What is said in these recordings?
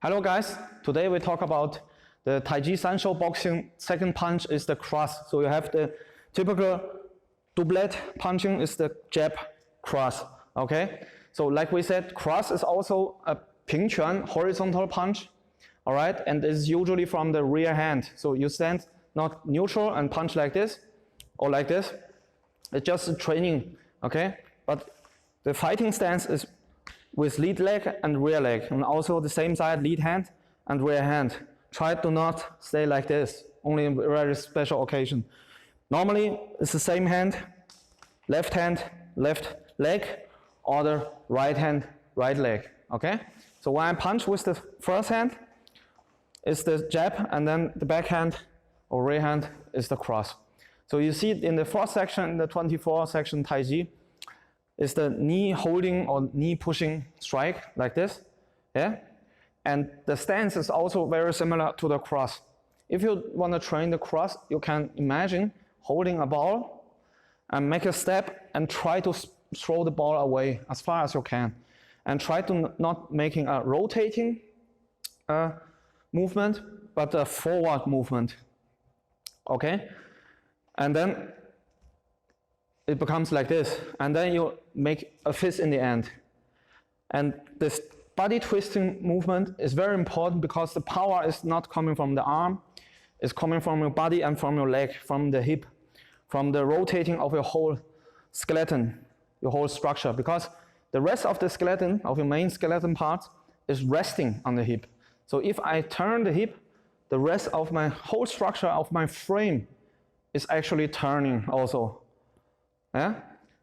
Hello guys, today we talk about the Tai Chi Shou boxing. Second punch is the cross. So you have the typical doublet punching is the jab cross. Okay, so like we said, cross is also a Ping Quan horizontal punch. All right, and is usually from the rear hand. So you stand not neutral and punch like this or like this. It's just a training. Okay, but the fighting stance is with lead leg and rear leg, and also the same side, lead hand and rear hand. Try to not stay like this, only in very special occasion. Normally, it's the same hand, left leg, or the right hand, right leg, okay? So when I punch with the first hand, it's the jab, and then the back hand or rear hand is the cross. So you see it in the fourth section, in the 24 section Tai Chi, is the knee holding or knee pushing strike like this, yeah? And the stance is also very similar to the cross. If you want to train the cross, you can imagine holding a ball and make a step and try to throw the ball away as far as you can. And try to not making a rotating movement, but a forward movement, okay? And then it becomes like this, and then you make a fist in the end. And this body twisting movement is very important because the power is not coming from the arm, it's coming from your body and from your leg, from the hip, from the rotating of your whole skeleton, your whole structure, because the rest of the skeleton, of your main skeleton part, is resting on the hip. So if I turn the hip, the rest of my whole structure of my frame is actually turning also. Yeah?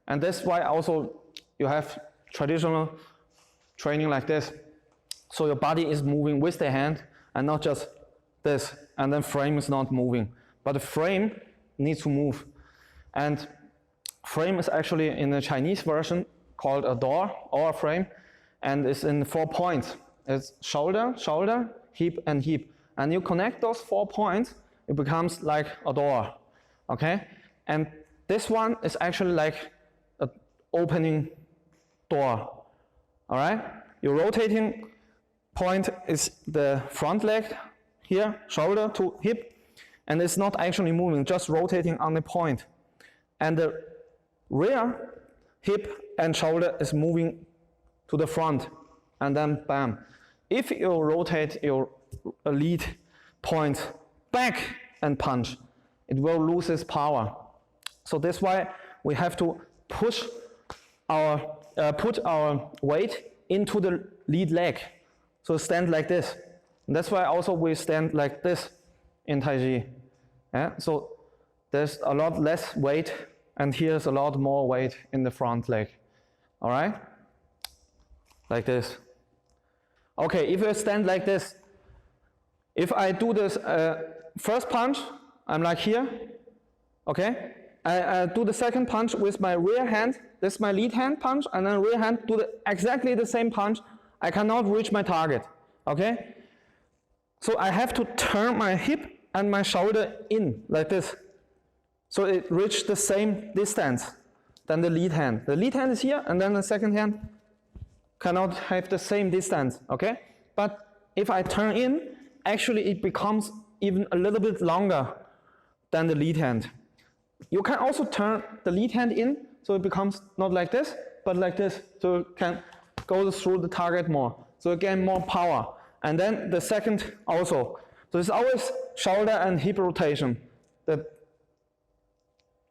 And that's why also you have traditional training like this. So your body is moving with the hand and not just this, and then frame is not moving. But the frame needs to move. And frame is actually in the Chinese version called a door or a frame, and it's in 4 points. It's shoulder, shoulder, hip, and hip. And you connect those 4 points, it becomes like a door. Okay? And this one is actually like an opening door, all right? Your rotating point is the front leg here, shoulder to hip, and it's not actually moving, just rotating on the point. And the rear hip and shoulder is moving to the front, and then bam. If you rotate your lead point back and punch, it will lose its power. So that's why we have to push our, put our weight into the lead leg. So stand like this. And that's why also we stand like this in Tai Chi. Yeah? So there's a lot less weight, and here's a lot more weight in the front leg. All right? Like this. Okay, if you stand like this, if I do this first punch, I'm like here, okay? I do the second punch with my rear hand. This is my lead hand punch, and then rear hand do exactly the same punch. I cannot reach my target, okay? So I have to turn my hip and my shoulder in like this. So it reaches the same distance than the lead hand. The lead hand is here, and then the second hand cannot have the same distance, okay? But if I turn in, actually it becomes even a little bit longer than the lead hand. You can also turn the lead hand in, so it becomes not like this, but like this, so you can go through the target more. So you gain more power. And then the second also. So it's always shoulder and hip rotation that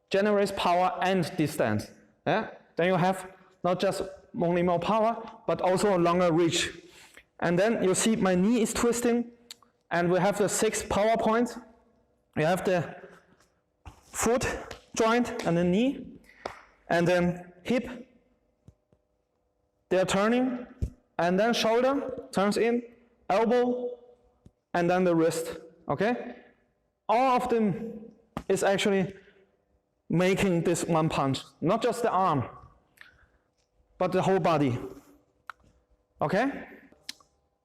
generates power and distance. Yeah? Then you have not just only more power, but also a longer reach. And then you see my knee is twisting, and we have the 6 power points. We have the foot joint and the knee, and then hip, they're turning, and then shoulder turns in, elbow, and then the wrist, okay? All of them is actually making this one punch, not just the arm, but the whole body, okay?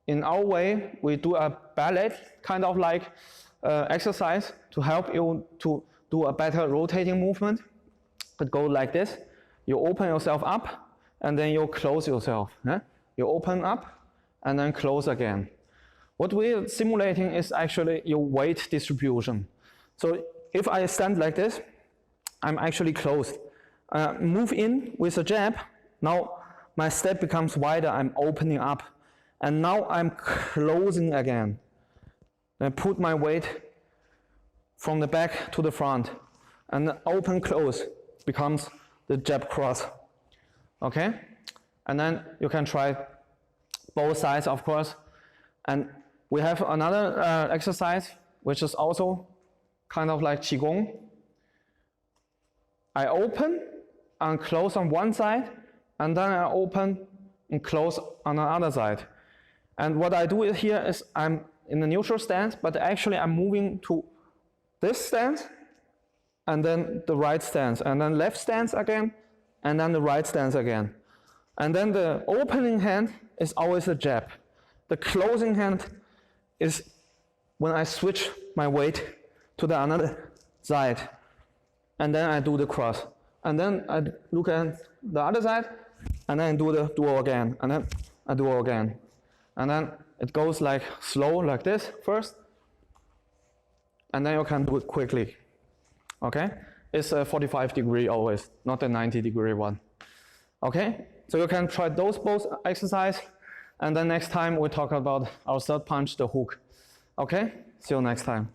In our way, we do a ballet kind of like exercise to help you to do a better rotating movement. It goes like this. You open yourself up, and then you close yourself. You open up, and then close again. what we're simulating is actually your weight distribution. So if I stand like this, I'm actually closed. Move in with a jab, now my step becomes wider, I'm opening up. And now I'm closing again. I put my weight from the back to the front. And open, close becomes the jab cross. Okay? And then you can try both sides, of course. And we have another exercise, which is also kind of like Qigong. I open and close on one side, and then I open and close on the other side. And what I do here is I'm in the neutral stance, but actually I'm moving to this stance, and then the right stance, and then left stance again, and then the right stance again. And then the opening hand is always a jab. The closing hand is when I switch my weight to the another side, and then I do the cross. And then I look at the other side, and then I do the duo again, and then I do again. And then it goes like slow, like this first, and then you can do it quickly. Okay? It's a 45-degree always, not a 90-degree one. Okay? So you can try those both exercises, and then next time we talk about our third punch, the hook. Okay? See you next time.